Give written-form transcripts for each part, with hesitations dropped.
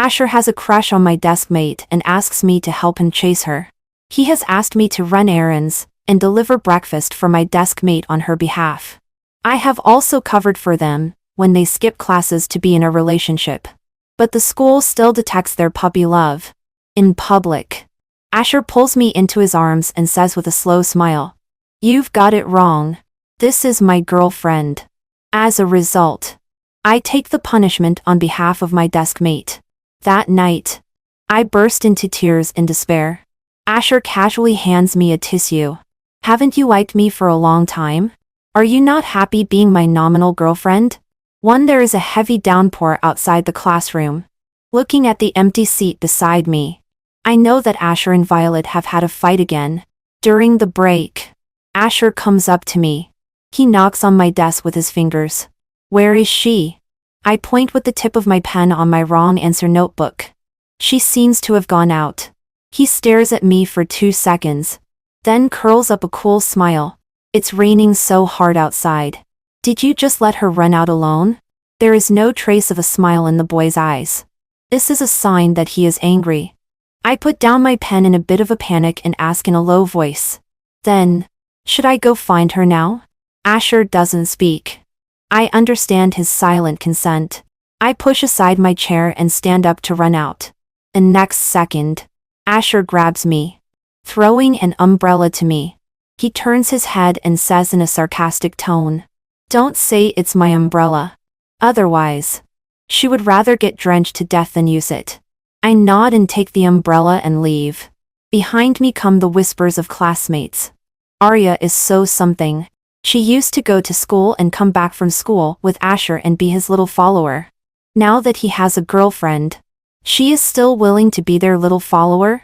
Asher has a crush on my desk mate and asks me to help him chase her. He has asked me to run errands and deliver breakfast for my desk mate on her behalf. I have also covered for them when they skip classes to be in a relationship. But the school still detects their puppy love. In public. Asher pulls me into his arms and says with a slow smile, "You've got it wrong. This is my girlfriend." As a result, I take the punishment on behalf of my desk mate. That night, I burst into tears in despair. Asher casually hands me a tissue. "Haven't you liked me for a long time? Are you not happy being my nominal girlfriend?" There is a heavy downpour outside the classroom. Looking at the empty seat beside me, I know that Asher and Violet have had a fight again. During the break, Asher comes up to me. He knocks on my desk with his fingers. "Where is she?" I point with the tip of my pen on my wrong answer notebook. "She seems to have gone out." He stares at me for 2 seconds, then curls up a cool smile. "It's raining so hard outside. Did you just let her run out alone?" There is no trace of a smile in the boy's eyes. This is a sign that he is angry. I put down my pen in a bit of a panic and ask in a low voice, "Then, should I go find her now?" Asher doesn't speak. I understand his silent consent. I push aside my chair and stand up to run out. The next second, Asher grabs me, throwing an umbrella to me. He turns his head and says in a sarcastic tone, "Don't say it's my umbrella. Otherwise, she would rather get drenched to death than use it." I nod and take the umbrella and leave. Behind me come the whispers of classmates. Arya is so something. She used to go to school and come back from school with Asher and be his little follower. Now that he has a girlfriend, she is still willing to be their little follower?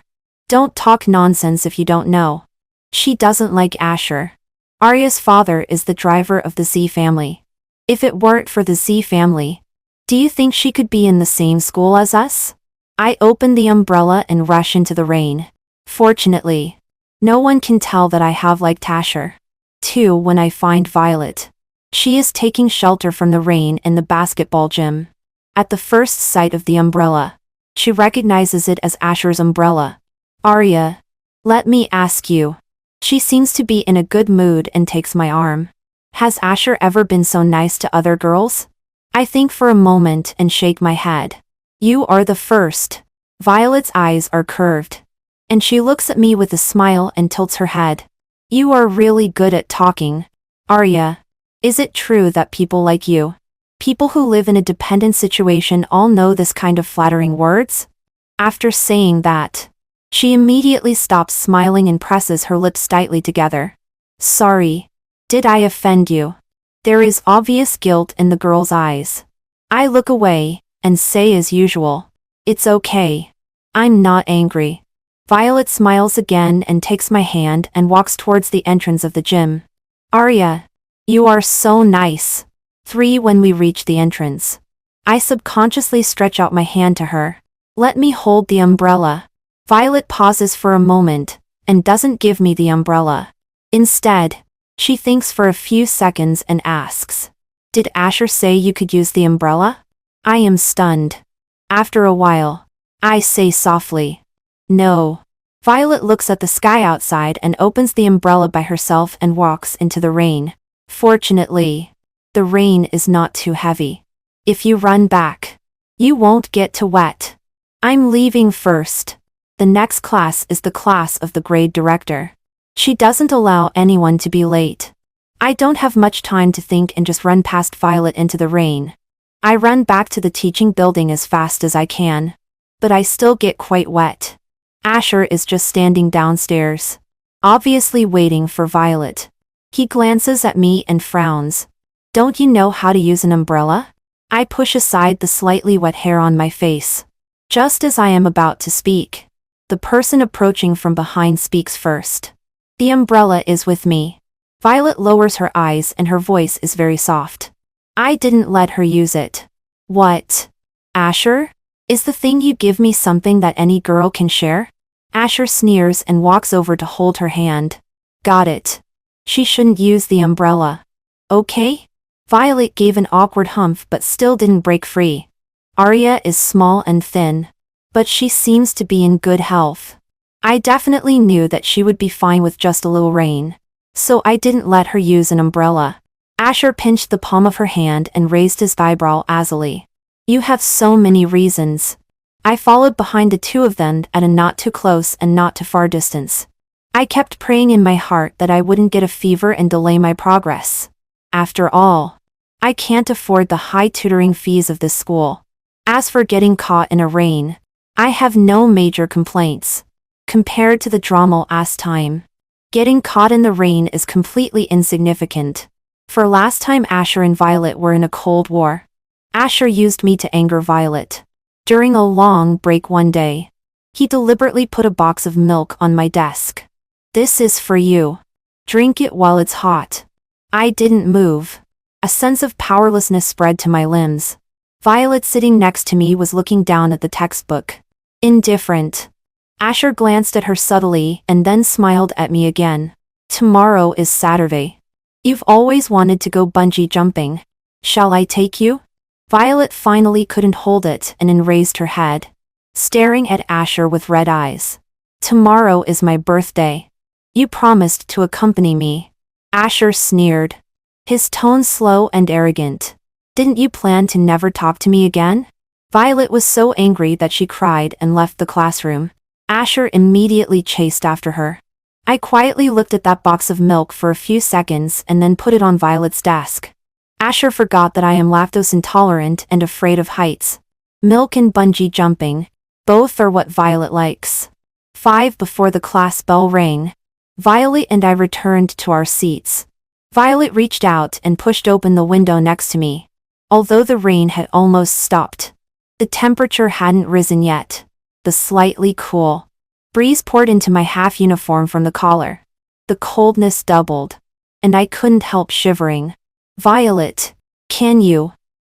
Don't talk nonsense if you don't know. She doesn't like Asher. Arya's father is the driver of the Z family. If it weren't for the Z family, do you think she could be in the same school as us? I open the umbrella and rush into the rain. Fortunately, no one can tell that I have liked Asher. 2. When I find Violet. She is taking shelter from the rain in the basketball gym. At the first sight of the umbrella, she recognizes it as Asher's umbrella. "Arya, let me ask you." She seems to be in a good mood and takes my arm. "Has Asher ever been so nice to other girls?" I think for a moment and shake my head. "You are the first." Violet's eyes are curved, and she looks at me with a smile and tilts her head. "You are really good at talking. Arya, is it true that people like you, people who live in a dependent situation, all know this kind of flattering words?" After saying that, she immediately stops smiling and presses her lips tightly together. "Sorry. Did I offend you?" There is obvious guilt in the girl's eyes. I look away and say as usual, "It's okay. I'm not angry." Violet smiles again and takes my hand and walks towards the entrance of the gym. "Arya, you are so nice." 3. When we reach the entrance, I subconsciously stretch out my hand to her. "Let me hold the umbrella." Violet pauses for a moment and doesn't give me the umbrella. Instead, she thinks for a few seconds and asks, "Did Asher say you could use the umbrella?" I am stunned. After a while, I say softly, "No." Violet looks at the sky outside and opens the umbrella by herself and walks into the rain. Fortunately, the rain is not too heavy. If you run back, you won't get too wet. I'm leaving first. The next class is the class of the grade director. She doesn't allow anyone to be late. I don't have much time to think and just run past Violet into the rain. I run back to the teaching building as fast as I can, but I still get quite wet. Asher is just standing downstairs, obviously waiting for Violet. He glances at me and frowns. "Don't you know how to use an umbrella?" I push aside the slightly wet hair on my face. Just as I am about to speak, the person approaching from behind speaks first. "The umbrella is with me." Violet lowers her eyes and her voice is very soft. "I didn't let her use it." "What? Asher? Is the thing you give me something that any girl can share?" Asher sneers and walks over to hold her hand. "Got it. She shouldn't use the umbrella. Okay?" Violet gave an awkward humph but still didn't break free. Arya is small and thin, but she seems to be in good health. I definitely knew that she would be fine with just a little rain, so I didn't let her use an umbrella. Asher pinched the palm of her hand and raised his eyebrow azily. You have so many reasons. I followed behind the two of them at a not too close and not too far distance. I kept praying in my heart that I wouldn't get a fever and delay my progress. After all, I can't afford the high tutoring fees of this school. As for getting caught in a rain, I have no major complaints. Compared to the drama last time, getting caught in the rain is completely insignificant. For last time Asher and Violet were in a cold war. Asher used me to anger Violet. During a long break one day, he deliberately put a box of milk on my desk. This is for you. Drink it while it's hot. I didn't move. A sense of powerlessness spread to my limbs. Violet sitting next to me was looking down at the textbook. Indifferent. Asher glanced at her subtly and then smiled at me again. Tomorrow is Saturday. You've always wanted to go bungee jumping. Shall I take you? Violet finally couldn't hold it and raised her head, staring at Asher with red eyes. Tomorrow is my birthday. You promised to accompany me. Asher sneered, his tone slow and arrogant. Didn't you plan to never talk to me again? Violet was so angry that she cried and left the classroom. Asher immediately chased after her. I quietly looked at that box of milk for a few seconds and then put it on Violet's desk. Asher forgot that I am lactose intolerant and afraid of heights. Milk and bungee jumping, both are what Violet likes. 5 before the class bell rang, Violet and I returned to our seats. Violet reached out and pushed open the window next to me. Although the rain had almost stopped, the temperature hadn't risen yet. The slightly cool breeze poured into my half uniform from the collar. The coldness doubled, and I couldn't help shivering. Violet, can you?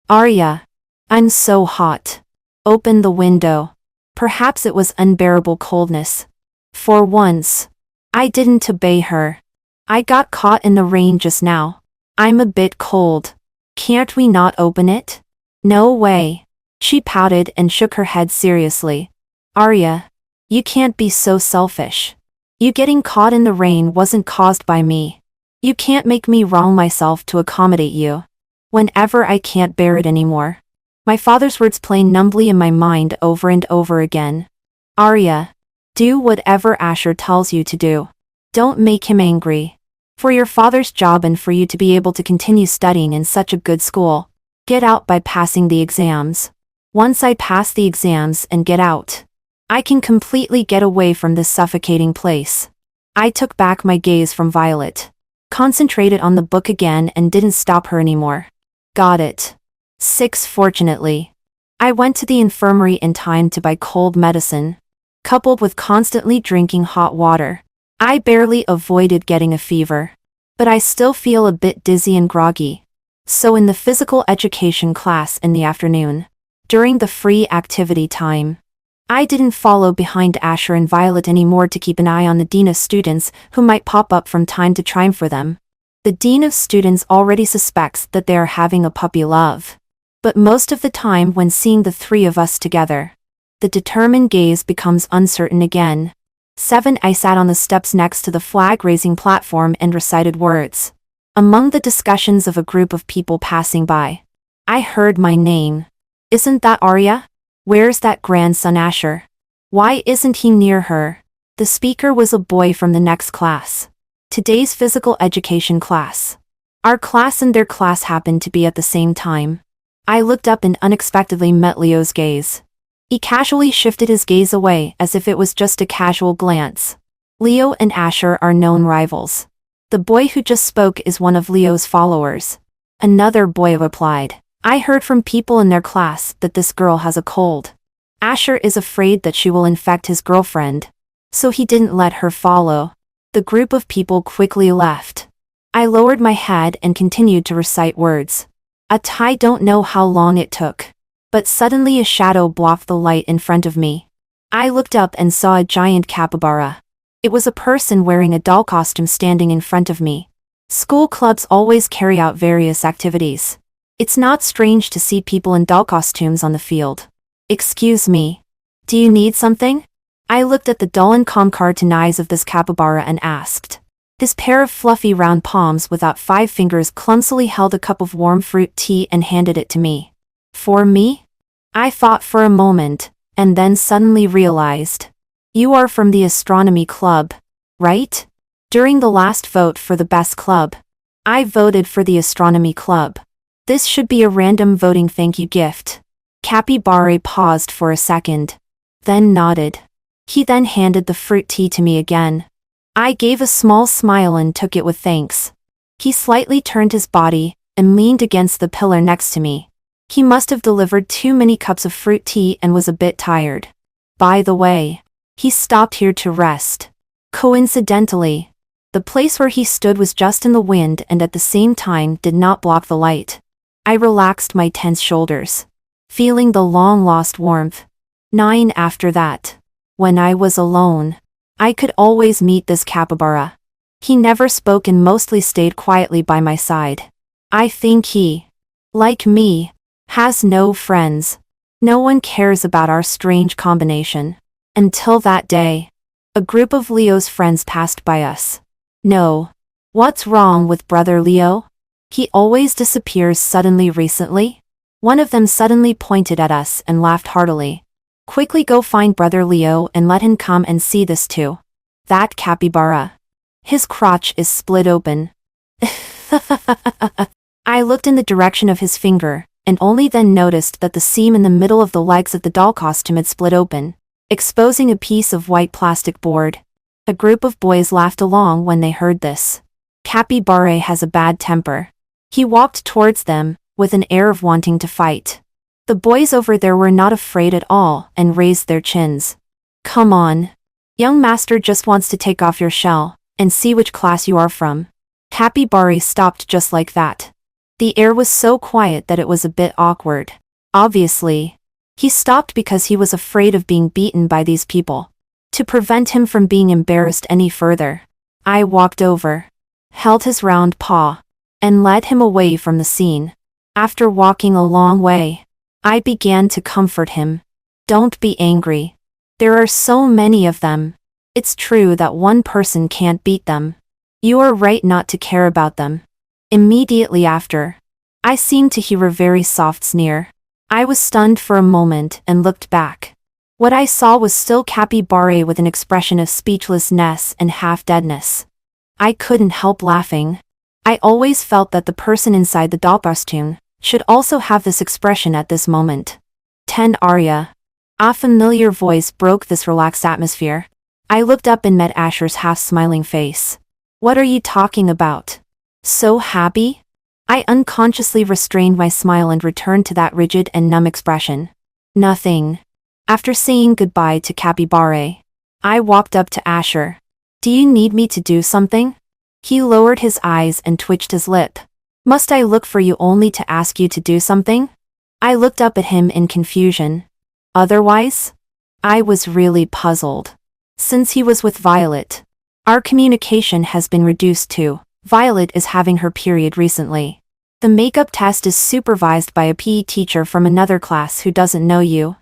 Arya, I'm so hot. Open the window. Perhaps it was unbearable coldness. For once, I didn't obey her. I got caught in the rain just now. I'm a bit cold. Can't we not open it? No way. She pouted and shook her head seriously. Arya, you can't be so selfish. You getting caught in the rain wasn't caused by me. You can't make me wrong myself to accommodate you. Whenever I can't bear it anymore. My father's words playing numbly in my mind over and over again. Arya, do whatever Asher tells you to do. Don't make him angry. For your father's job and for you to be able to continue studying in such a good school, get out by passing the exams. Once I pass the exams and get out, I can completely get away from this suffocating place. I took back my gaze from Violet, concentrated on the book again and didn't stop her anymore. Got it. 6 Fortunately, I went to the infirmary in time to buy cold medicine. Coupled with constantly drinking hot water, I barely avoided getting a fever. But I still feel a bit dizzy and groggy. So in the physical education class in the afternoon, during the free activity time, I didn't follow behind Asher and Violet anymore to keep an eye on the dean of students who might pop up from time to time for them. The dean of students already suspects that they are having a puppy love. But most of the time when seeing the three of us together, the determined gaze becomes uncertain again. 7 I sat on the steps next to the flag-raising platform and recited words. Among the discussions of a group of people passing by, I heard my name. Isn't that Arya? Where's that grandson Asher? Why isn't he near her? The speaker was a boy from the next class. Today's physical education class. Our class and their class happened to be at the same time. I looked up and unexpectedly met Leo's gaze. He casually shifted his gaze away as if it was just a casual glance. Leo and Asher are known rivals. The boy who just spoke is one of Leo's followers. Another boy replied, I heard from people in their class that this girl has a cold. Asher is afraid that she will infect his girlfriend, so he didn't let her follow. The group of people quickly left. I lowered my head and continued to recite words. I don't know how long it took, but suddenly a shadow blocked the light in front of me. I looked up and saw a giant capybara. It was a person wearing a doll costume standing in front of me. School clubs always carry out various activities. It's not strange to see people in doll costumes on the field. Excuse me. Do you need something? I looked at the dull and calm cartoon eyes of this capybara and asked. His pair of fluffy round palms without 5 fingers clumsily held a cup of warm fruit tea and handed it to me. For me? I thought for a moment, and then suddenly realized. You are from the astronomy club, right? During the last vote for the best club, I voted for the astronomy club. This should be a random voting thank you gift. Capybara paused for a second, then nodded. He then handed the fruit tea to me again. I gave a small smile and took it with thanks. He slightly turned his body and leaned against the pillar next to me. He must have delivered too many cups of fruit tea and was a bit tired. By the way, he stopped here to rest. Coincidentally, the place where he stood was just in the wind and at the same time did not block the light. I relaxed my tense shoulders, feeling the long-lost warmth. 9 after that, when I was alone, I could always meet this capybara. He never spoke and mostly stayed quietly by my side. I think he, like me, has no friends. No one cares about our strange combination. Until that day, a group of Leo's friends passed by us. No. What's wrong with brother Leo? He always disappears suddenly recently. One of them suddenly pointed at us and laughed heartily. Quickly go find brother Leo and let him come and see this too. That capybara. His crotch is split open. I looked in the direction of his finger, and only then noticed that the seam in the middle of the legs of the doll costume had split open, exposing a piece of white plastic board. A group of boys laughed along when they heard this. Capybara has a bad temper. He walked towards them, with an air of wanting to fight. The boys over there were not afraid at all and raised their chins. Come on. Young master just wants to take off your shell and see which class you are from. Capybara stopped just like that. The air was so quiet that it was a bit awkward. Obviously, he stopped because he was afraid of being beaten by these people. To prevent him from being embarrassed any further, I walked over, held his round paw, and led him away from the scene. After walking a long way, I began to comfort him. Don't be angry. There are so many of them. It's true that one person can't beat them. You are right not to care about them. Immediately after, I seemed to hear a very soft sneer. I was stunned for a moment and looked back. What I saw was still capybara with an expression of speechlessness and half-deadness. I couldn't help laughing. I always felt that the person inside the doll costume should also have this expression at this moment. 10 Arya. A familiar voice broke this relaxed atmosphere. I looked up and met Asher's half-smiling face. What are you talking about? So happy? I unconsciously restrained my smile and returned to that rigid and numb expression. Nothing. After saying goodbye to capybara, I walked up to Asher. Do you need me to do something? He lowered his eyes and twitched his lip. Must I look for you only to ask you to do something? I looked up at him in confusion. Otherwise? I was really puzzled. Since he was with Violet, our communication has been reduced to, Violet is having her period recently. The makeup test is supervised by a PE teacher from another class who doesn't know you.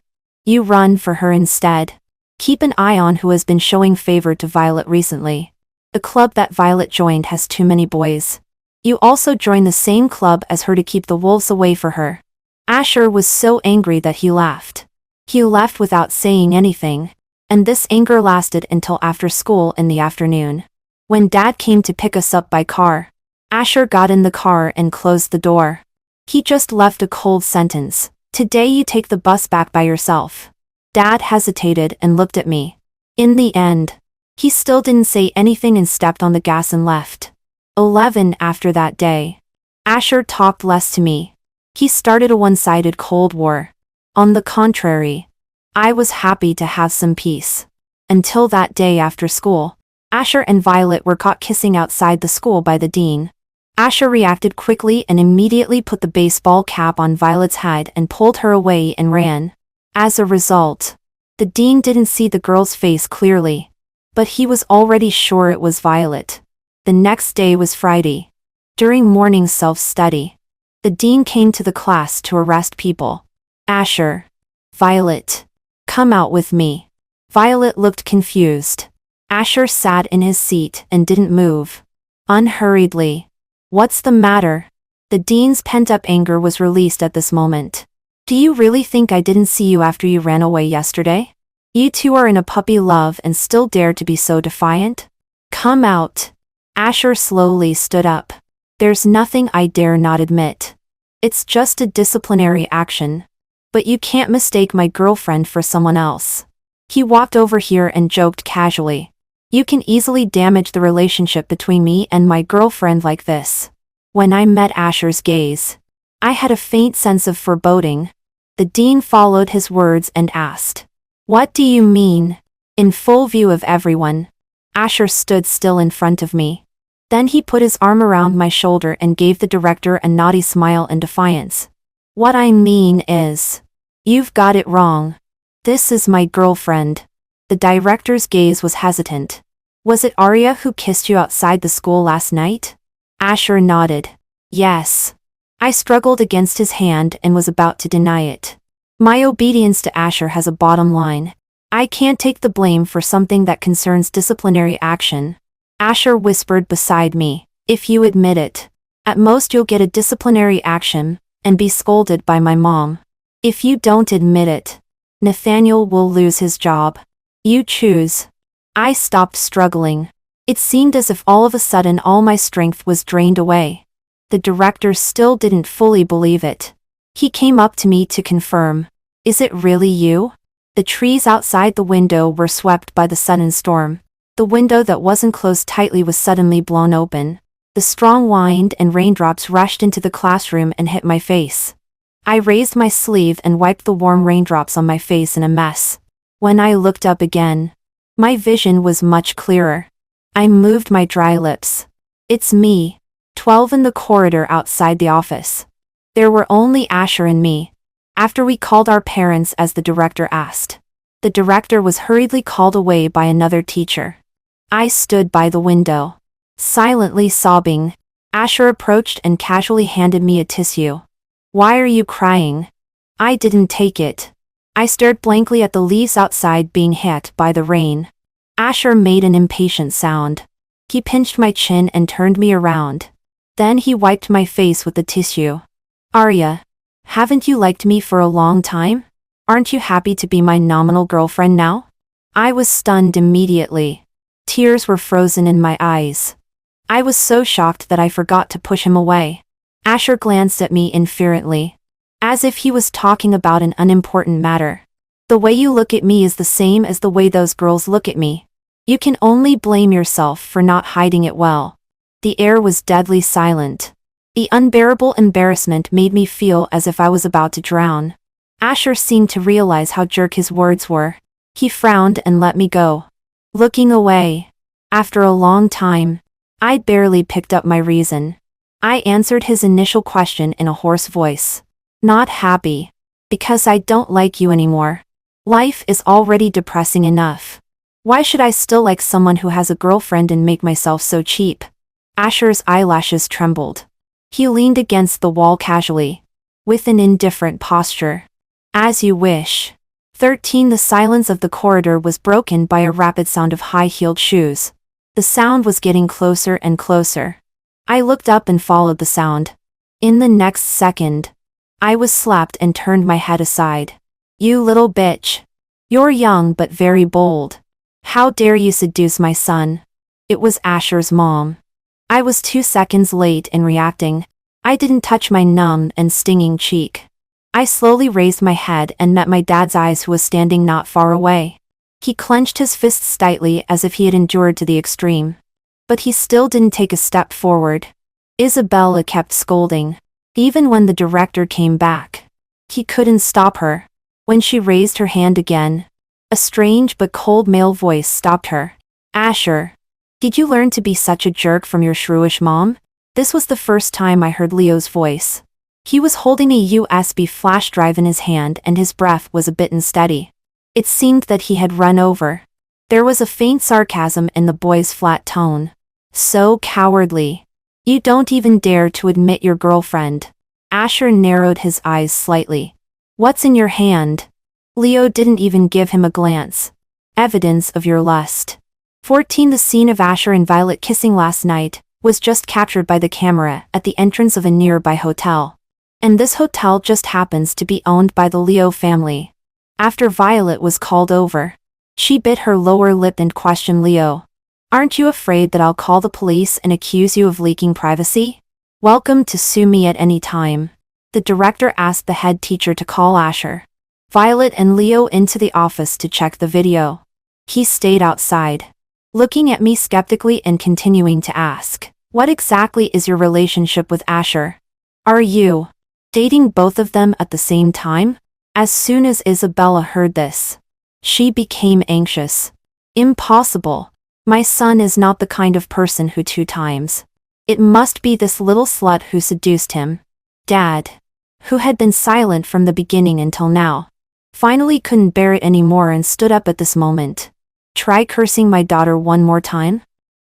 You run for her instead. Keep an eye on who has been showing favor to Violet recently. The club that Violet joined has too many boys. You also join the same club as her to keep the wolves away for her. Asher was so angry that he laughed. He left without saying anything, and this anger lasted until after school in the afternoon. When Dad came to pick us up by car, Asher got in the car and closed the door. He just left a cold sentence. Today you take the bus back by yourself. Dad hesitated and looked at me. In the end, he still didn't say anything and stepped on the gas and left. 11 after that day, Asher talked less to me. He started a one-sided Cold War. On the contrary, I was happy to have some peace. Until that day after school, Asher and Violet were caught kissing outside the school by the dean. Asher reacted quickly and immediately put the baseball cap on Violet's head and pulled her away and ran. As a result, the dean didn't see the girl's face clearly, but he was already sure it was Violet. The next day was Friday. During morning self-study, The dean came to the class to arrest people. Asher. Violet. Come out with me. Violet looked confused. Asher sat in his seat and didn't move. Unhurriedly. What's the matter? The dean's pent-up anger was released at this moment. Do you really think I didn't see you after you ran away yesterday? You two are in a puppy love and still dare to be so defiant? Come out. Asher slowly stood up. There's nothing I dare not admit. It's just a disciplinary action. But you can't mistake my girlfriend for someone else. He walked over here and joked casually. You can easily damage the relationship between me and my girlfriend like this. When I met Asher's gaze, I had a faint sense of foreboding. The dean followed his words and asked, "What do you mean?" In full view of everyone, Asher stood still in front of me. Then he put his arm around my shoulder and gave the director a naughty smile in defiance. What I mean is, you've got it wrong. This is my girlfriend. The director's gaze was hesitant. Was it Arya who kissed you outside the school last night? Asher nodded. Yes. I struggled against his hand and was about to deny it. My obedience to Asher has a bottom line. I can't take the blame for something that concerns disciplinary action. Asher whispered beside me. If you admit it, at most you'll get a disciplinary action and be scolded by my mom. If you don't admit it, Nathaniel will lose his job. You choose. I stopped struggling. It seemed as if all of a sudden all my strength was drained away. The director still didn't fully believe it. He came up to me to confirm. Is it really you? The trees outside the window were swept by the sudden storm. The window that wasn't closed tightly was suddenly blown open. The strong wind and raindrops rushed into the classroom and hit my face. I raised my sleeve and wiped the warm raindrops on my face in a mess. When I looked up again, my vision was much clearer. I moved my dry lips. It's me, 12 in the corridor outside the office. There were only Asher and me. After we called our parents as the director asked. The director was hurriedly called away by another teacher. I stood by the window, silently sobbing. Asher approached and casually handed me a tissue. Why are you crying? I didn't take it. I stared blankly at the leaves outside being hit by the rain. Asher made an impatient sound. He pinched my chin and turned me around. Then he wiped my face with the tissue. Arya, haven't you liked me for a long time? Aren't you happy to be my nominal girlfriend now? I was stunned immediately. Tears were frozen in my eyes. I was so shocked that I forgot to push him away. Asher glanced at me inferently, as if he was talking about an unimportant matter. The way you look at me is the same as the way those girls look at me. You can only blame yourself for not hiding it well. The air was deadly silent. The unbearable embarrassment made me feel as if I was about to drown. Asher seemed to realize how jerk his words were. He frowned and let me go. Looking away. After a long time, I barely picked up my reason. I answered his initial question in a hoarse voice. Not happy. Because I don't like you anymore. Life is already depressing enough. Why should I still like someone who has a girlfriend and make myself so cheap? Asher's eyelashes trembled. He leaned against the wall casually, with an indifferent posture. As you wish. 13. The silence of the corridor was broken by a rapid sound of high-heeled shoes. The sound was getting closer and closer. I looked up and followed the sound. In the next second, I was slapped and turned my head aside. You little bitch. You're young but very bold. How dare you seduce my son? It was Asher's mom. I was 2 seconds late in reacting. I didn't touch my numb and stinging cheek. I slowly raised my head and met my dad's eyes, who was standing not far away. He clenched his fists tightly as if he had endured to the extreme. But he still didn't take a step forward. Isabella kept scolding. Even when the director came back, he couldn't stop her. When she raised her hand again, a strange but cold male voice stopped her. Asher, did you learn to be such a jerk from your shrewish mom? This was the first time I heard Leo's voice. He was holding a USB flash drive in his hand and his breath was a bit unsteady. It seemed that he had run over. There was a faint sarcasm in the boy's flat tone. So cowardly. You don't even dare to admit your girlfriend. Asher narrowed his eyes slightly. What's in your hand? Leo didn't even give him a glance. Evidence of your lust. 14. The scene of Asher and Violet kissing last night was just captured by the camera at the entrance of a nearby hotel. And this hotel just happens to be owned by the Leo family. After Violet was called over, she bit her lower lip and questioned Leo. Aren't you afraid that I'll call the police and accuse you of leaking privacy? Welcome to sue me at any time. The director asked the head teacher to call Asher, Violet and Leo into the office to check the video. He stayed outside, looking at me skeptically and continuing to ask, what exactly is your relationship with Asher? Are you dating both of them at the same time? As soon as Isabella heard this, she became anxious. Impossible. My son is not the kind of person who 2 times. It must be this little slut who seduced him. Dad, who had been silent from the beginning until now, finally couldn't bear it anymore and stood up at this moment. Try cursing my daughter one more time?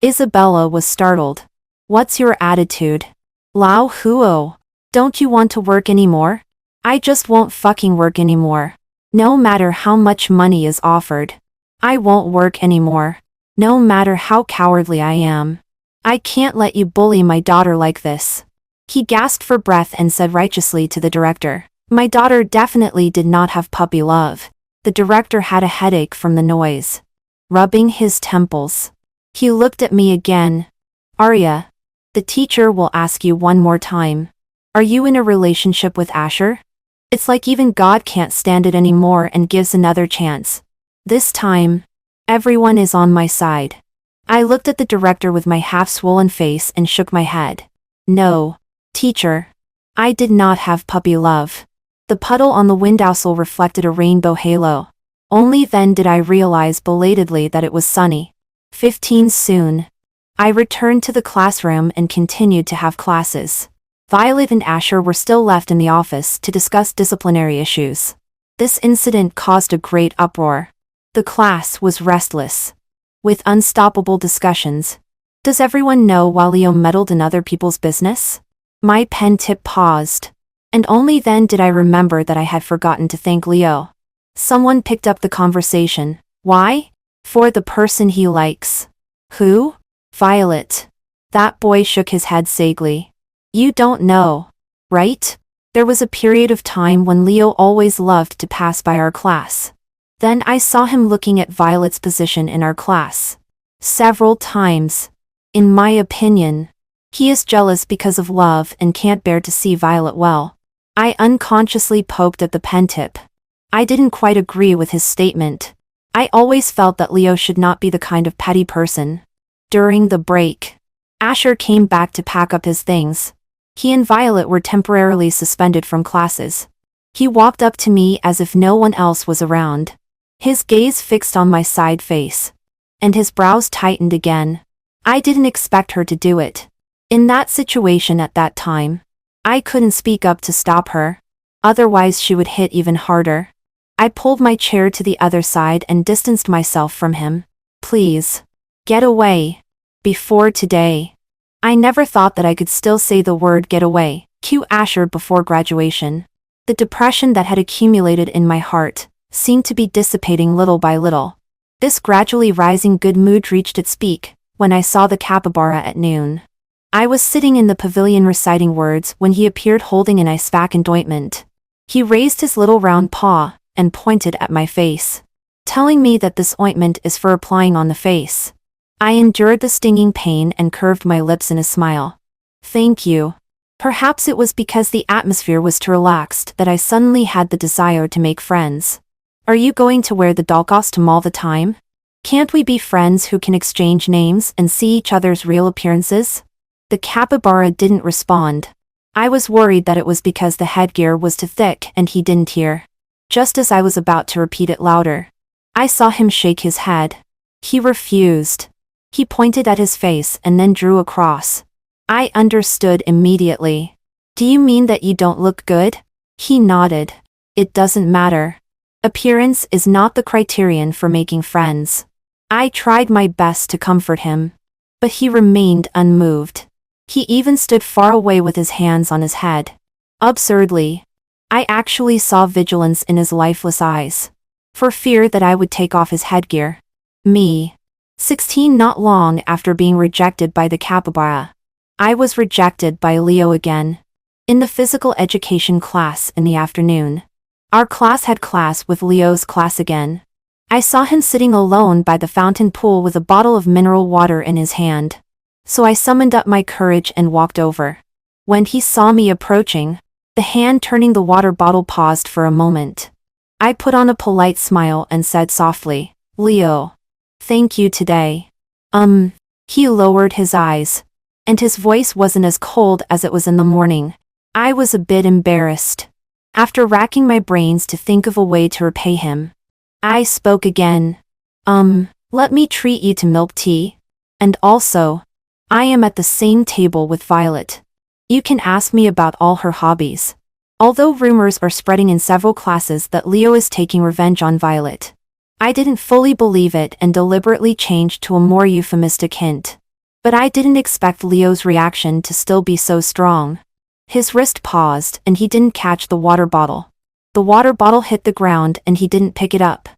Isabella was startled. What's your attitude? Lao Huo, don't you want to work anymore? I just won't fucking work anymore. No matter how much money is offered. I won't work anymore. No matter how cowardly I am. I can't let you bully my daughter like this. He gasped for breath and said righteously to the director, my daughter definitely did not have puppy love. The director had a headache from the noise. Rubbing his temples, he looked at me again. Arya, the teacher will ask you one more time. Are you in a relationship with Asher? It's like even God can't stand it anymore and gives another chance. This time, everyone is on my side. I looked at the director with my half-swollen face and shook my head. No, teacher. I did not have puppy love. The puddle on the windowsill reflected a rainbow halo. Only then did I realize belatedly that it was sunny. 15 soon. I returned to the classroom and continued to have classes. Violet and Asher were still left in the office to discuss disciplinary issues. This incident caused a great uproar. The class was restless, with unstoppable discussions. Does everyone know why Leo meddled in other people's business? My pen tip paused, and only then did I remember that I had forgotten to thank Leo. Someone picked up the conversation. Why? For the person he likes. Who? Violet. That boy shook his head sagely. You don't know, right? There was a period of time when Leo always loved to pass by our class. Then I saw him looking at Violet's position in our class. Several times. In my opinion, he is jealous because of love and can't bear to see Violet well. I unconsciously poked at the pen tip. I didn't quite agree with his statement. I always felt that Leo should not be the kind of petty person. During the break, Asher came back to pack up his things. He and Violet were temporarily suspended from classes. He walked up to me as if no one else was around. His gaze fixed on my side face, and his brows tightened again. I didn't expect her to do it. In that situation at that time, I couldn't speak up to stop her. Otherwise she would hit even harder. I pulled my chair to the other side and distanced myself from him. Please, get away. Before today, I never thought that I could still say the word get away. Cue Asher before graduation. The depression that had accumulated in my heart seemed to be dissipating little by little. This gradually rising good mood reached its peak when I saw the capybara at noon. I was sitting in the pavilion reciting words when he appeared holding an ice pack and ointment. He raised his little round paw and pointed at my face, telling me that this ointment is for applying on the face. I endured the stinging pain and curved my lips in a smile. Thank you. Perhaps it was because the atmosphere was too relaxed that I suddenly had the desire to make friends. Are you going to wear the doll costume all the time? Can't we be friends who can exchange names and see each other's real appearances? The capybara didn't respond. I was worried that it was because the headgear was too thick and he didn't hear. Just as I was about to repeat it louder, I saw him shake his head. He refused. He pointed at his face and then drew across. I understood immediately. Do you mean that you don't look good? He nodded. It doesn't matter. Appearance is not the criterion for making friends. I tried my best to comfort him, but he remained unmoved. He even stood far away with his hands on his head. Absurdly. I actually saw vigilance in his lifeless eyes. For fear that I would take off his headgear. Me. 16 not long after being rejected by the capybara. I was rejected by Leo again. In the physical education class in the afternoon. Our class had class with Leo's class again. I saw him sitting alone by the fountain pool with a bottle of mineral water in his hand. So I summoned up my courage and walked over. When he saw me approaching, the hand turning the water bottle paused for a moment. I put on a polite smile and said softly, "Leo. Thank you today." He lowered his eyes. And his voice wasn't as cold as it was in the morning. I was a bit embarrassed. After racking my brains to think of a way to repay him, I spoke again. Let me treat you to milk tea. And also, I am at the same table with Violet. You can ask me about all her hobbies. Although rumors are spreading in several classes that Leo is taking revenge on Violet. I didn't fully believe it and deliberately changed to a more euphemistic hint. But I didn't expect Leo's reaction to still be so strong. His wrist paused and he didn't catch the water bottle. The water bottle hit the ground and he didn't pick it up.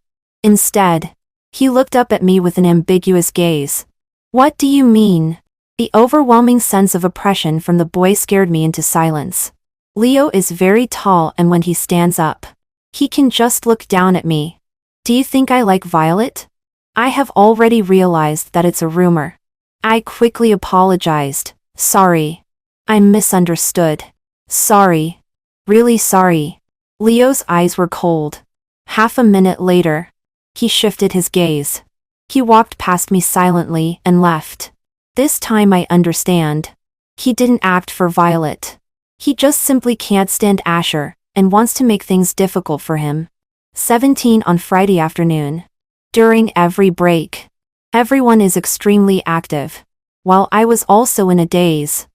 Instead, he looked up at me with an ambiguous gaze. "What do you mean?" The overwhelming sense of oppression from the boy scared me into silence. Leo is very tall and when he stands up, he can just look down at me. "Do you think I like Violet?" I have already realized that it's a rumor. I quickly apologized. "Sorry. I misunderstood. Sorry. Really sorry." Leo's eyes were cold. Half a minute later, he shifted his gaze. He walked past me silently and left. This time I understand. He didn't act for Violet. He just simply can't stand Asher, and wants to make things difficult for him. 17 on Friday afternoon. During every break, everyone is extremely active. While I was also in a daze,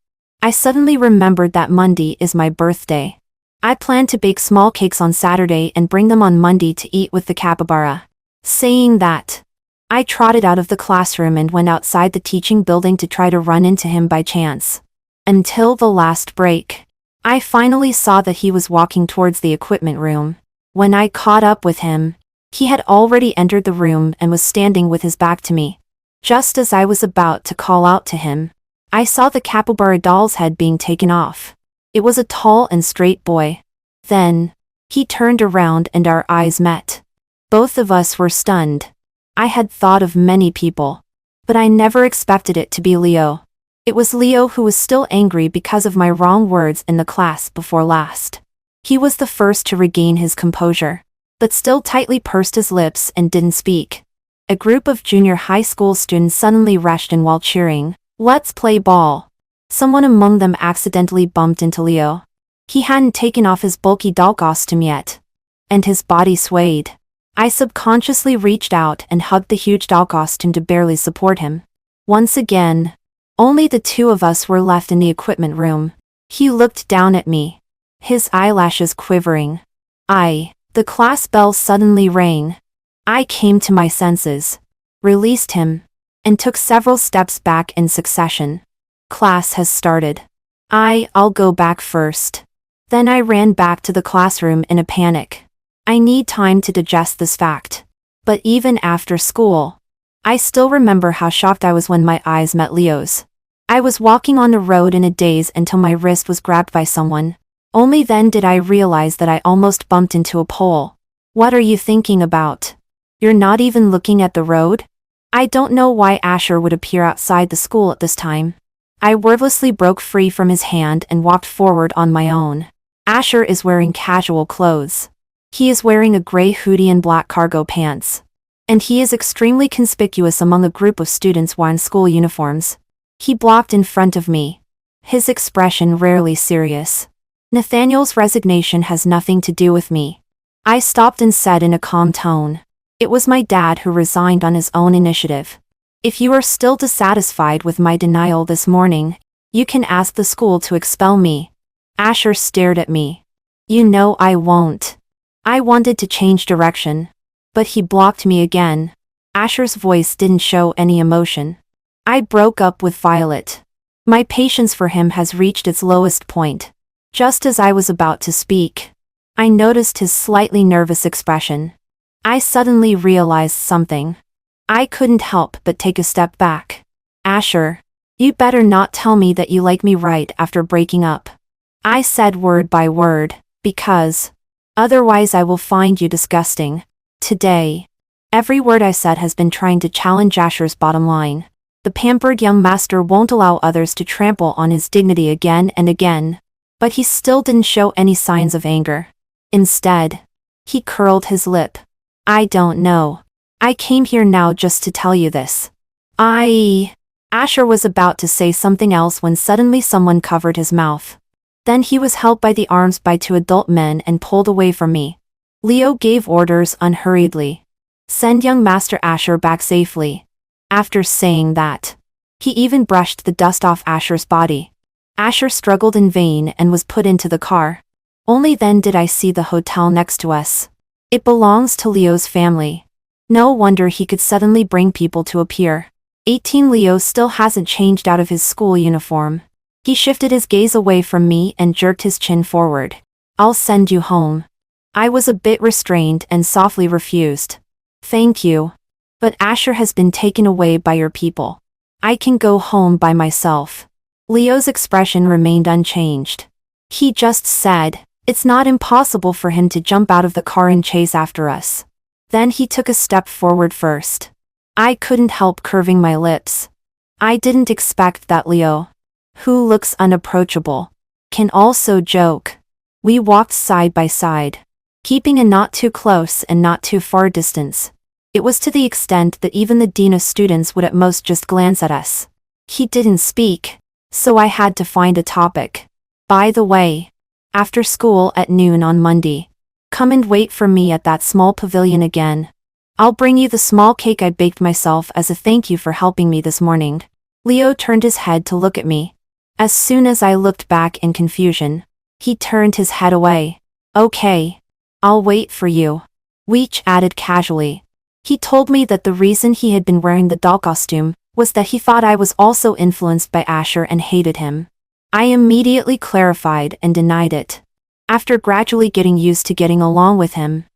I suddenly remembered that Monday is my birthday. I planned to bake small cakes on Saturday and bring them on Monday to eat with the capybara. Saying that, I trotted out of the classroom and went outside the teaching building to try to run into him by chance. Until the last break, I finally saw that he was walking towards the equipment room. When I caught up with him, he had already entered the room and was standing with his back to me. Just as I was about to call out to him, I saw the capybara doll's head being taken off. It was a tall and straight boy. Then, he turned around and our eyes met. Both of us were stunned. I had thought of many people, but I never expected it to be Leo. It was Leo who was still angry because of my wrong words in the class before last. He was the first to regain his composure, but still tightly pursed his lips and didn't speak. A group of junior high school students suddenly rushed in while cheering, "Let's play ball." Someone among them accidentally bumped into Leo. He hadn't taken off his bulky doll costume yet, and his body swayed. I subconsciously reached out and hugged the huge doll costume to barely support him. Once again, only the two of us were left in the equipment room. He looked down at me, his eyelashes quivering. The class bell suddenly rang. I came to my senses, released him, and took several steps back in succession. Class has started. I'll go back first. Then I ran back to the classroom in a panic. I need time to digest this fact. But even after school, I still remember how shocked I was when my eyes met Leo's. I was walking on the road in a daze until my wrist was grabbed by someone. Only then did I realize that I almost bumped into a pole. "What are you thinking about? You're not even looking at the road?" I don't know why Asher would appear outside the school at this time. I wordlessly broke free from his hand and walked forward on my own. Asher is wearing casual clothes. He is wearing a gray hoodie and black cargo pants. And he is extremely conspicuous among a group of students wearing school uniforms. He blocked in front of me, his expression rarely serious. "Nathaniel's resignation has nothing to do with me," I stopped and said in a calm tone. "It was my dad who resigned on his own initiative. If you are still dissatisfied with my denial this morning, you can ask the school to expel me." Asher stared at me. "You know I won't." I wanted to change direction, but he blocked me again. Asher's voice didn't show any emotion. "I broke up with Violet. My patience for him has reached its lowest point. Just as I was about to speak, I noticed his slightly nervous expression. I suddenly realized something. I couldn't help but take a step back. Asher, you better not tell me that you like me right after breaking up. I said word by word, because otherwise I will find you disgusting. Today, every word I said has been trying to challenge Asher's bottom line. The pampered young master won't allow others to trample on his dignity again and again. But he still didn't show any signs of anger. Instead, he curled his lip. I don't know. I came here now just to tell you this. Asher was about to say something else when suddenly someone covered his mouth. Then he was held by the arms by two adult men and pulled away from me. Leo gave orders unhurriedly. Send young Master Asher back safely. After saying that, he even brushed the dust off Asher's body. Asher struggled in vain and was put into the car. Only then did I see the hotel next to us. It belongs to Leo's family. No wonder he could suddenly bring people to appear. 18 Leo still hasn't changed out of his school uniform. He shifted his gaze away from me and jerked his chin forward. I'll send you home. I was a bit restrained and softly refused. Thank you. But Asher has been taken away by your people. I can go home by myself. Leo's expression remained unchanged. He just said, it's not impossible for him to jump out of the car and chase after us. Then he took a step forward first. I couldn't help curving my lips. I didn't expect that Leo, who looks unapproachable, can also joke. We walked side by side, keeping a not too close and not too far distance. It was to the extent that even the dean of students would at most just glance at us. He didn't speak, so I had to find a topic. By the way, after school at noon on Monday, come and wait for me at that small pavilion again. I'll bring you the small cake I baked myself as a thank you for helping me this morning. Leo turned his head to look at me. As soon as I looked back in confusion, he turned his head away. Okay. I'll wait for you. Weech added casually. He told me that the reason he had been wearing the doll costume was that he thought I was also influenced by Asher and hated him. I immediately clarified and denied it. After gradually getting used to getting along with him,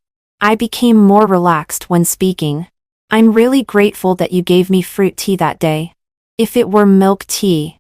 I became more relaxed when speaking. I'm really grateful that you gave me fruit tea that day. If it were milk tea,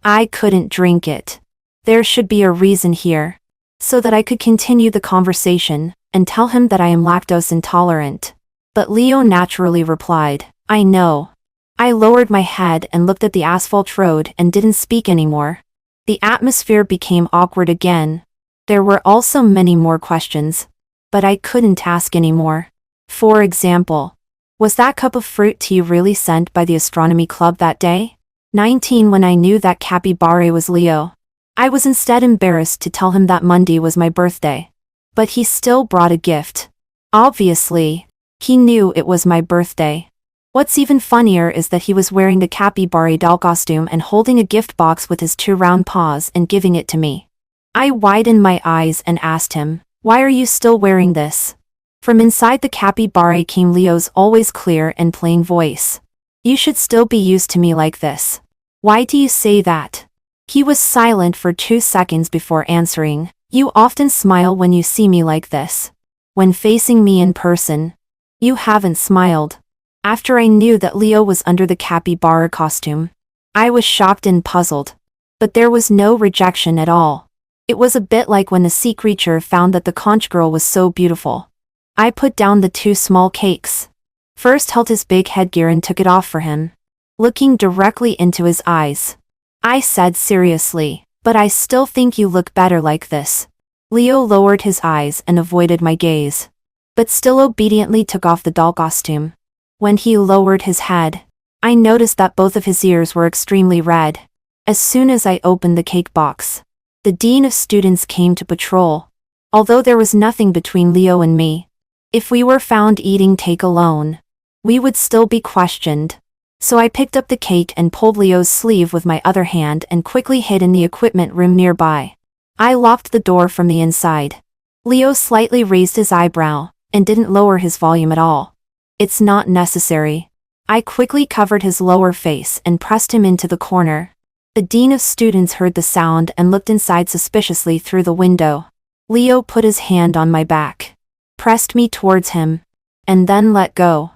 I couldn't drink it. There should be a reason here, so that I could continue the conversation and tell him that I am lactose intolerant. But Leo naturally replied, I know. I lowered my head and looked at the asphalt road and didn't speak anymore. The atmosphere became awkward again. There were also many more questions, but I couldn't ask anymore. For example, was that cup of fruit tea really sent by the astronomy club that day? 19 When I knew that capybara was Leo, I was instead embarrassed to tell him that Monday was my birthday. But he still brought a gift. Obviously, he knew it was my birthday. What's even funnier is that he was wearing the capybara doll costume and holding a gift box with his two round paws and giving it to me. I widened my eyes and asked him, why are you still wearing this? From inside the capybara came Leo's always clear and plain voice. You should still be used to me like this. Why do you say that? He was silent for 2 seconds before answering. You often smile when you see me like this. When facing me in person, you haven't smiled. After I knew that Leo was under the capybara costume, I was shocked and puzzled. But there was no rejection at all. It was a bit like when the sea creature found that the conch girl was so beautiful. I put down the 2 small cakes. First held his big headgear and took it off for him. Looking directly into his eyes, I said seriously, but I still think you look better like this. Leo lowered his eyes and avoided my gaze, but still obediently took off the doll costume. When he lowered his head, I noticed that both of his ears were extremely red. As soon as I opened the cake box, the dean of students came to patrol. Although there was nothing between Leo and me, if we were found eating cake alone, we would still be questioned. So I picked up the cake and pulled Leo's sleeve with my other hand and quickly hid in the equipment room nearby. I locked the door from the inside. Leo slightly raised his eyebrow and didn't lower his volume at all. It's not necessary. I quickly covered his lower face and pressed him into the corner. The dean of students heard the sound and looked inside suspiciously through the window. Leo put his hand on my back, pressed me towards him, and then let go.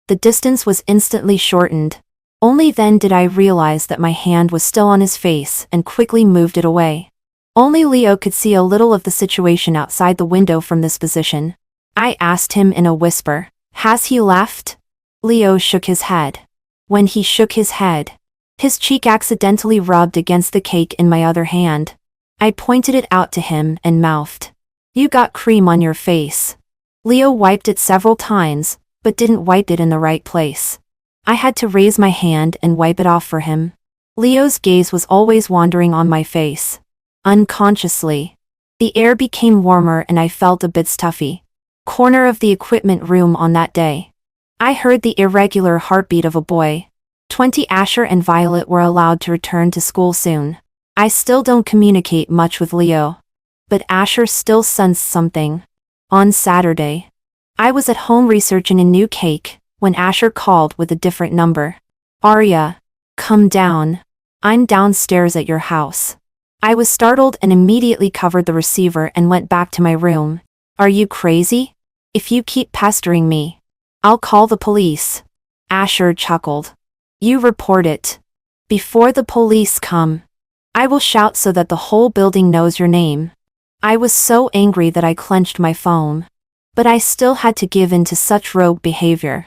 The distance was instantly shortened. Only then did I realize that my hand was still on his face and quickly moved it away. Only Leo could see a little of the situation outside the window from this position. I asked him in a whisper, "Has he left?" Leo shook his head. When he shook his head, his cheek accidentally rubbed against the cake in my other hand. I pointed it out to him and mouthed, "You got cream on your face." Leo wiped it several times, but didn't wipe it in the right place. I had to raise my hand and wipe it off for him. Leo's gaze was always wandering on my face. Unconsciously, the air became warmer and I felt a bit stuffy. Corner of the equipment room on that day. I heard the irregular heartbeat of a boy. 20 Asher and Violet were allowed to return to school soon. I still don't communicate much with Leo, but Asher still sensed something. On Saturday, I was at home researching a new cake when Asher called with a different number. "Arya, come down. I'm downstairs at your house." I was startled and immediately covered the receiver and went back to my room. "Are you crazy? If you keep pestering me, I'll call the police." Asher chuckled. "You report it. Before the police come, I will shout so that the whole building knows your name." I was so angry that I clenched my phone. But I still had to give in to such rogue behavior.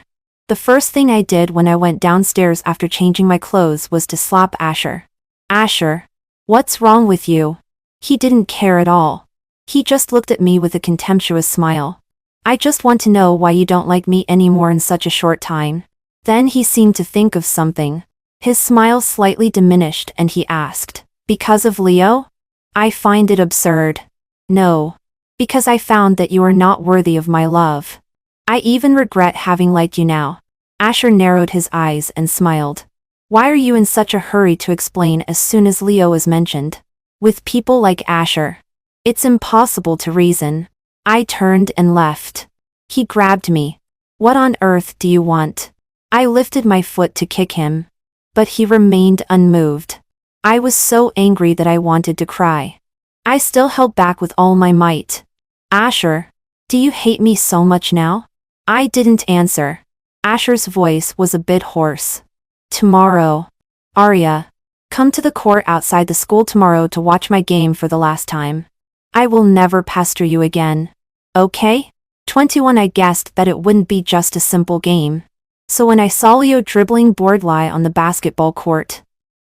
The first thing I did when I went downstairs after changing my clothes was to slap Asher. "Asher, what's wrong with you?" He didn't care at all. He just looked at me with a contemptuous smile. "I just want to know why you don't like me anymore in such a short time." Then he seemed to think of something. His smile slightly diminished and he asked, "Because of Leo?" "I find it absurd." "No. Because I found that you are not worthy of my love. I even regret having liked you now." Asher narrowed his eyes and smiled. "Why are you in such a hurry to explain as soon as Leo is mentioned? With people like Asher, it's impossible to reason." I turned and left. He grabbed me. "What on earth do you want?" I lifted my foot to kick him, but he remained unmoved. I was so angry that I wanted to cry. I still held back with all my might. "Asher, do you hate me so much now?" I didn't answer. Asher's voice was a bit hoarse. "Tomorrow. Arya, come to the court outside the school tomorrow to watch my game for the last time. I will never pester you again. Okay?" 21 I guessed that it wouldn't be just a simple game. So when I saw Leo dribbling board lie on the basketball court,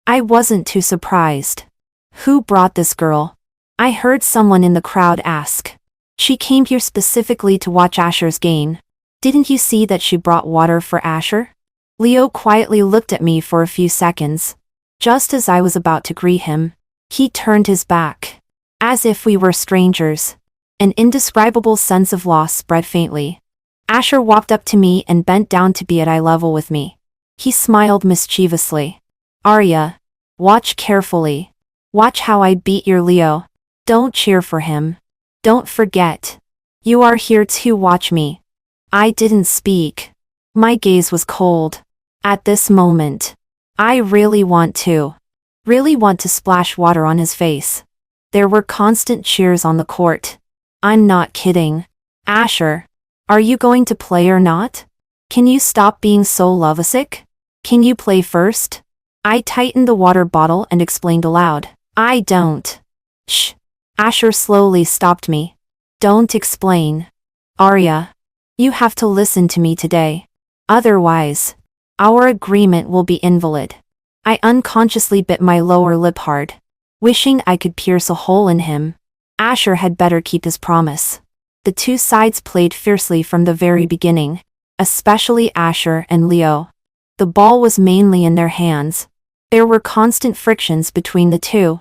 I wasn't too surprised. "Who brought this girl?" I heard someone in the crowd ask. "She came here specifically to watch Asher's game. Didn't you see that she brought water for Asher?" Leo quietly looked at me for a few seconds. Just as I was about to greet him, he turned his back. As if we were strangers. An indescribable sense of loss spread faintly. Asher walked up to me and bent down to be at eye level with me. He smiled mischievously. "Arya, watch carefully. Watch how I beat your Leo. Don't cheer for him. Don't forget. You are here to watch me." I didn't speak. My gaze was cold. At this moment, I really want to splash water on his face. There were constant cheers on the court. I'm not kidding. "Asher, are you going to play or not? Can you stop being so lovesick? Can you play first?" I tightened the water bottle and explained aloud. "I don't." "Shh." Asher slowly stopped me. "Don't explain. Arya, you have to listen to me today. Otherwise, our agreement will be invalid." I unconsciously bit my lower lip hard, wishing I could pierce a hole in him. Asher had better keep his promise. The two sides played fiercely from the very beginning, especially Asher and Leo. The ball was mainly in their hands. There were constant frictions between the two,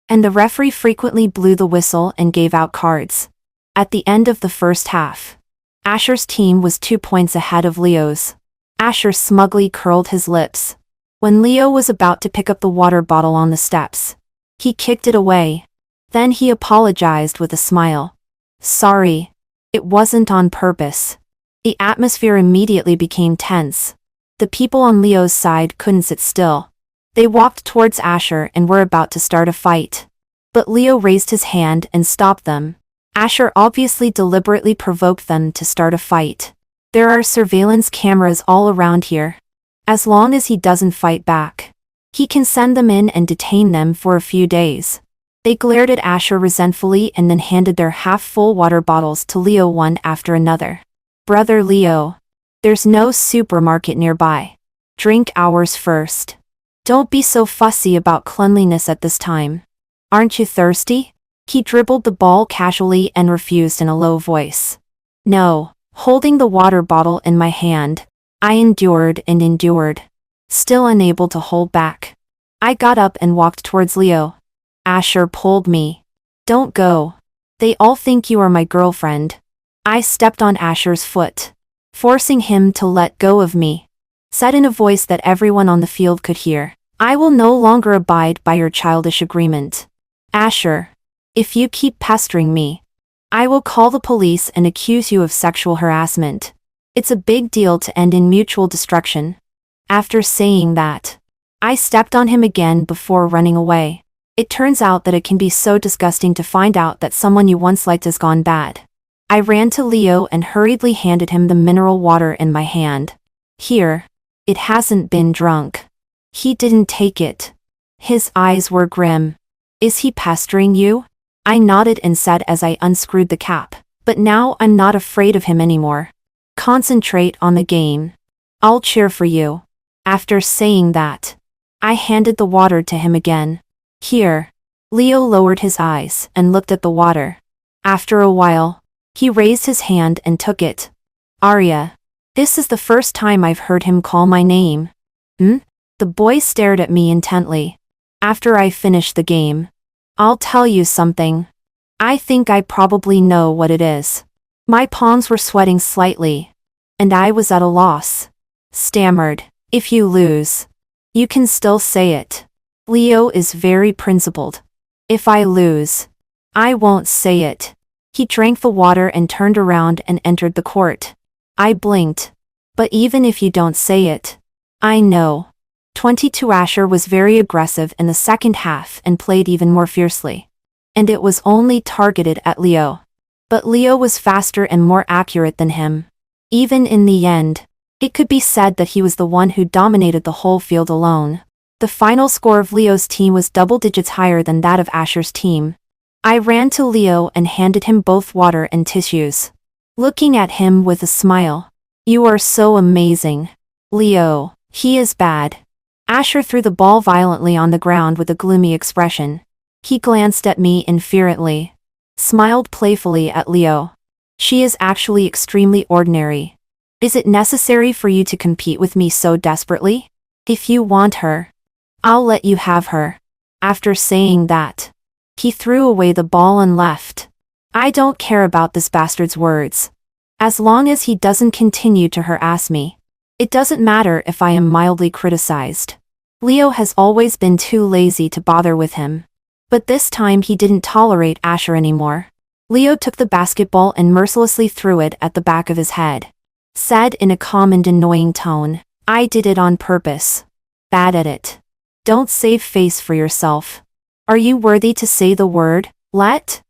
and the referee frequently blew the whistle and gave out cards. At the end of the first half, Asher's team was 2 points ahead of Leo's. Asher smugly curled his lips. When Leo was about to pick up the water bottle on the steps, he kicked it away. Then he apologized with a smile. "Sorry. It wasn't on purpose." The atmosphere immediately became tense. The people on Leo's side couldn't sit still. They walked towards Asher and were about to start a fight. But Leo raised his hand and stopped them. Asher obviously deliberately provoked them to start a fight. There are surveillance cameras all around here. As long as he doesn't fight back, he can send them in and detain them for a few days. They glared at Asher resentfully and then handed their half-full water bottles to Leo one after another. Brother Leo, there's no supermarket nearby. Drink ours first. Don't be so fussy about cleanliness at this time. Aren't you thirsty? He dribbled the ball casually and refused in a low voice. No. Holding the water bottle in my hand, I endured and endured, still unable to hold back. I got up and walked towards Leo. Asher pulled me. Don't go. They all think you are my girlfriend. I stepped on Asher's foot, forcing him to let go of me. Said in a voice that everyone on the field could hear, I will no longer abide by your childish agreement. Asher, if you keep pestering me, I will call the police and accuse you of sexual harassment. It's a big deal to end in mutual destruction. After saying that, I stepped on him again before running away. It turns out that it can be so disgusting to find out that someone you once liked has gone bad. I ran to Leo and hurriedly handed him the mineral water in my hand. Here. It hasn't been drunk. He didn't take it. His eyes were grim. Is he pestering you? I nodded and said as I unscrewed the cap, but now I'm not afraid of him anymore. Concentrate on the game. I'll cheer for you. After saying that, I handed the water to him again. Here. Leo lowered his eyes and looked at the water. After a while, he raised his hand and took it. Arya. This is the first time I've heard him call my name. The boy stared at me intently. After I finished the game, I'll tell you something. I think I probably know what it is. My palms were sweating slightly, and I was at a loss. Stammered, if you lose, you can still say it. Leo is very principled. If I lose, I won't say it. He drank the water and turned around and entered the court. I blinked. But even if you don't say it, I know. 22 Asher was very aggressive in the second half and played even more fiercely. And it was only targeted at Leo. But Leo was faster and more accurate than him. Even in the end, it could be said that he was the one who dominated the whole field alone. The final score of Leo's team was double digits higher than that of Asher's team. I ran to Leo and handed him both water and tissues. Looking at him with a smile. You are so amazing. Leo, he is bad. Asher threw the ball violently on the ground with a gloomy expression. He glanced at me inferently. Smiled playfully at Leo. She is actually extremely ordinary. Is it necessary for you to compete with me so desperately? If you want her, I'll let you have her. After saying that, he threw away the ball and left. I don't care about this bastard's words. As long as he doesn't continue to harass me. It doesn't matter if I am mildly criticized. Leo has always been too lazy to bother with him. But this time he didn't tolerate Asher anymore. Leo took the basketball and mercilessly threw it at the back of his head. Said in a calm and annoying tone, I did it on purpose. Bad at it. Don't save face for yourself. Are you worthy to say the word, let?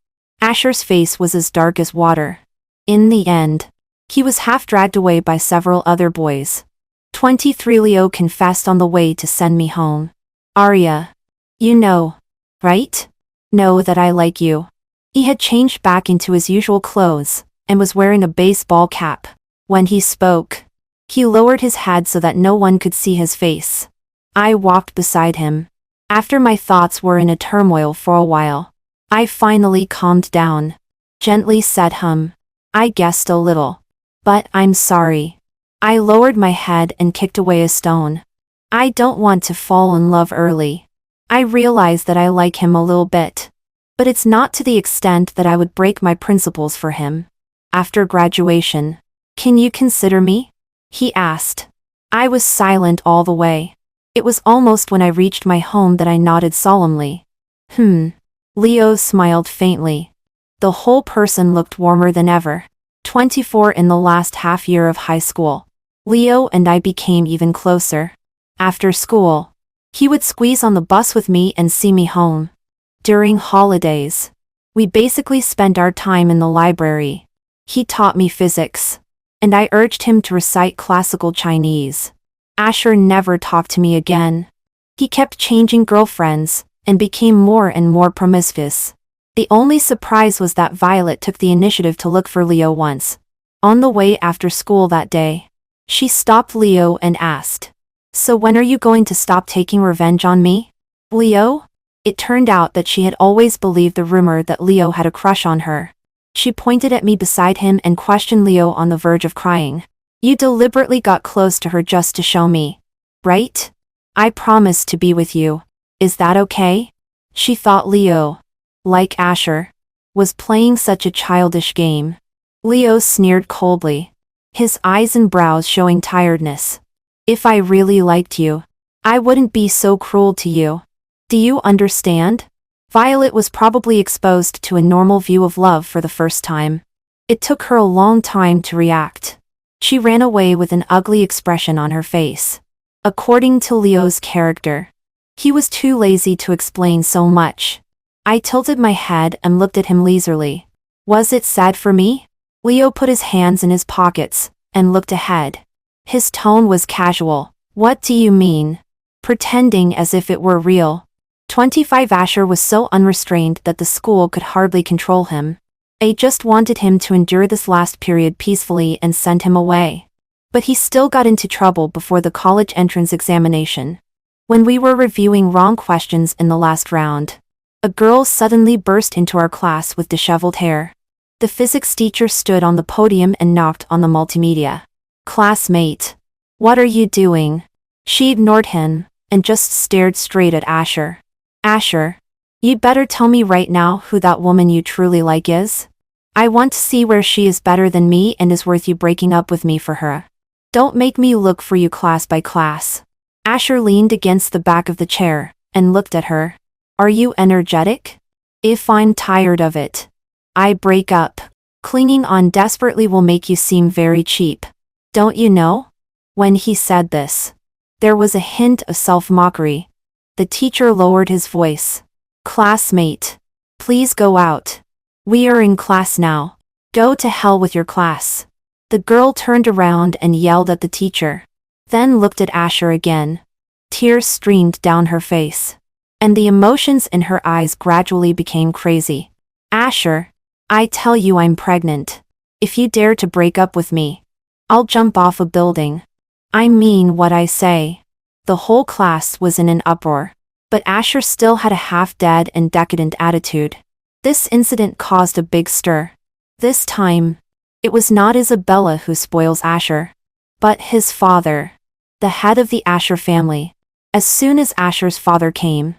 Asher's face was as dark as water. In the end, he was half dragged away by several other boys. 23 Leo confessed on the way to send me home. Arya. You know, right? Know that I like you. He had changed back into his usual clothes, and was wearing a baseball cap. When he spoke, he lowered his head so that no one could see his face. I walked beside him. After my thoughts were in a turmoil for a while, I finally calmed down. Gently said I guessed a little. But I'm sorry. I lowered my head and kicked away a stone. I don't want to fall in love early. I realize that I like him a little bit. But it's not to the extent that I would break my principles for him. After graduation, can you consider me? He asked. I was silent all the way. It was almost when I reached my home that I nodded solemnly. Leo smiled faintly. The whole person looked warmer than ever. 24 in the last half year of high school. Leo and I became even closer. After school, He would squeeze on the bus with me and see me home. During holidays, we basically spent our time in the library. He taught me physics, and I urged him to recite classical Chinese. Asher never talked to me again. He kept changing girlfriends, and became more and more promiscuous. The only surprise was that Violet took the initiative to look for Leo once. On the way after school that day, she stopped Leo and asked, "So when are you going to stop taking revenge on me, Leo?" It turned out that she had always believed the rumor that Leo had a crush on her. She pointed at me beside him and questioned Leo on the verge of crying. "You deliberately got close to her just to show me, right? I promised to be with you. Is that okay?" She thought Leo, like Asher, was playing such a childish game. Leo sneered coldly, his eyes and brows showing tiredness. "If I really liked you, I wouldn't be so cruel to you. Do you understand?" Violet was probably exposed to a normal view of love for the first time. It took her a long time to react. She ran away with an ugly expression on her face. According to Leo's character, he was too lazy to explain so much. I tilted my head and looked at him leisurely. Was it sad for me? Leo put his hands in his pockets and looked ahead. His tone was casual. "What do you mean?" Pretending as if it were real. 25 Asher was so unrestrained that the school could hardly control him. I just wanted him to endure this last period peacefully and send him away. But he still got into trouble before the college entrance examination. When we were reviewing wrong questions in the last round, a girl suddenly burst into our class with disheveled hair. The physics teacher stood on the podium and knocked on the multimedia. "Classmate, what are you doing?" She ignored him and just stared straight at Asher. "Asher, you better tell me right now who that woman you truly like is. I want to see where she is better than me and is worth you breaking up with me for her. Don't make me look for you class by class." Asher leaned against the back of the chair and looked at her. "Are you energetic? If I'm tired of it, I break up. Clinging on desperately will make you seem very cheap. Don't you know?" When he said this, there was a hint of self-mockery. The teacher lowered his voice. "Classmate, please go out. We are in class now. Go to hell with your class." The girl turned around and yelled at the teacher, then looked at Asher again. Tears streamed down her face, and the emotions in her eyes gradually became crazy. "Asher, I tell you I'm pregnant. If you dare to break up with me, I'll jump off a building. I mean what I say." The whole class was in an uproar, but Asher still had a half-dead and decadent attitude. This incident caused a big stir. This time, it was not Isabella who spoils Asher, but his father, the head of the Asher family. As soon as Asher's father came,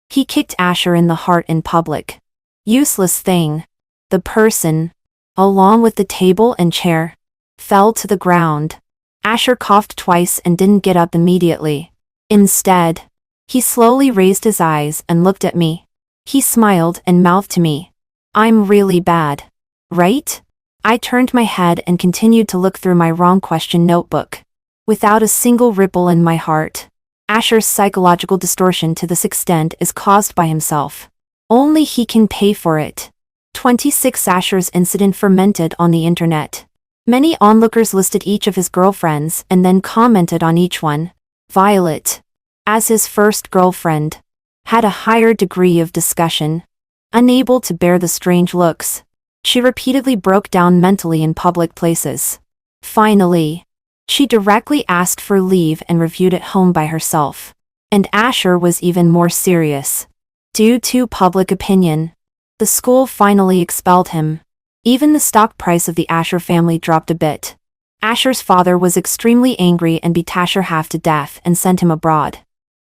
he kicked Asher in the heart in public. Useless thing. The person, along with the table and chair, fell to the ground. Asher coughed twice and didn't get up immediately. Instead, he slowly raised his eyes and looked at me. He smiled and mouthed to me, "I'm really bad, right?" I turned my head and continued to look through my wrong question notebook. Without a single ripple in my heart. Asher's psychological distortion to this extent is caused by himself. Only he can pay for it. 26 Asher's incident fermented on the internet. Many onlookers listed each of his girlfriends and then commented on each one. Violet, as his first girlfriend, had a higher degree of discussion. Unable to bear the strange looks, she repeatedly broke down mentally in public places. Finally, she directly asked for leave and reviewed at home by herself. And Asher was even more serious. Due to public opinion, the school finally expelled him. Even the stock price of the Asher family dropped a bit. Asher's father was extremely angry and beat Asher half to death and sent him abroad.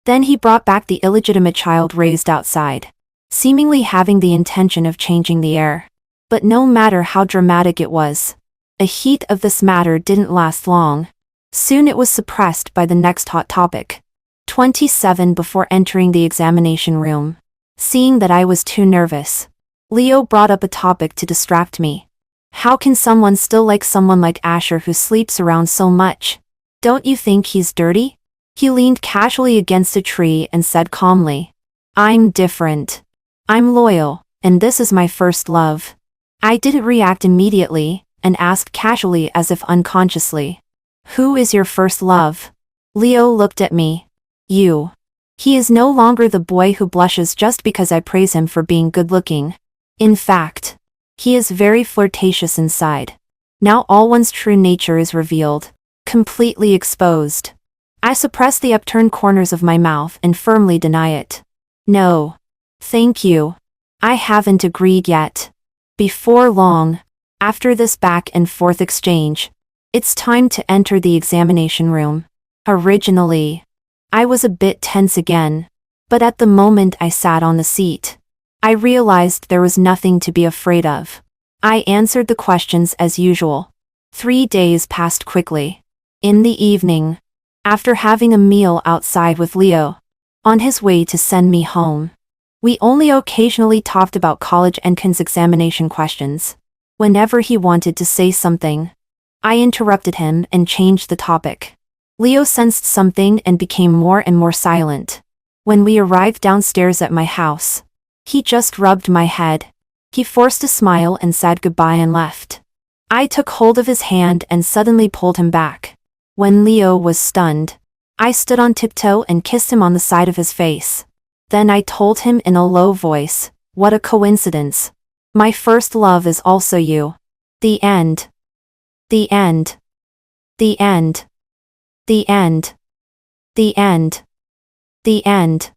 Then he brought back the illegitimate child raised outside, seemingly having the intention of changing the heir. But no matter how dramatic it was, the heat of this matter didn't last long. Soon it was suppressed by the next hot topic. 27 Before entering the examination room, seeing that I was too nervous, Leo brought up a topic to distract me. How can someone still like someone like Asher who sleeps around so much? Don't you think he's dirty? He leaned casually against a tree and said calmly, "I'm different. I'm loyal, and this is my first love." I didn't react immediately, and asked casually as if unconsciously, "Who is your first love?" Leo looked at me. "You." He is no longer the boy who blushes just because I praise him for being good-looking. In fact, he is very flirtatious inside. Now all one's true nature is revealed, completely exposed. I suppress the upturned corners of my mouth and firmly deny it. "No. Thank you. I haven't agreed yet." Before long, after this back and forth exchange, it's time to enter the examination room. Originally, I was a bit tense again, but at the moment I sat on the seat, I realized there was nothing to be afraid of. I answered the questions as usual. 3 days passed quickly. In the evening, after having a meal outside with Leo, on his way to send me home, we only occasionally talked about college entrance examination questions. Whenever he wanted to say something, I interrupted him and changed the topic. Leo sensed something and became more and more silent. When we arrived downstairs at my house, he just rubbed my head. He forced a smile and said goodbye and left. I took hold of his hand and suddenly pulled him back. When Leo was stunned, I stood on tiptoe and kissed him on the side of his face. Then I told him in a low voice, "What a coincidence. My first love is also you." The end. The end. The end. The end. The end. The end.